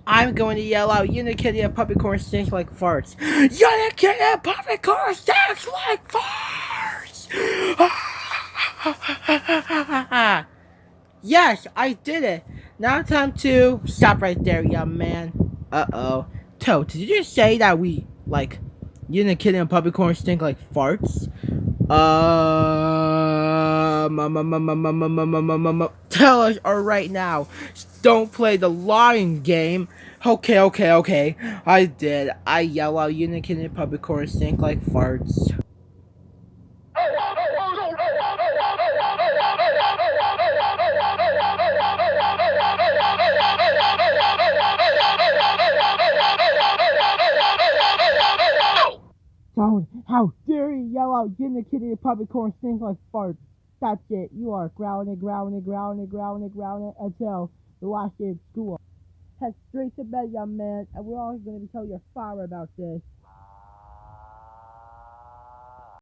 I'm going to yell out, Unikitty and Puppycorn stinks like farts. Unikitty and Puppycorn stinks like farts! Yes, I did it. Now time to stop right there, young man. Uh-oh. Toad, did you just say that we, like, Unikitty and Puppycorn stink like farts? Tell us or right now. Don't play the lying game. Okay. I did. I yell out Unikitty and Puppycorn stink like farts. Toad, how dare you yell out Unikitty and Puppycorn stink like farts? That's it. You are grounded until the last day of school. Head straight to bed, young man, and we're always going to tell your father about this.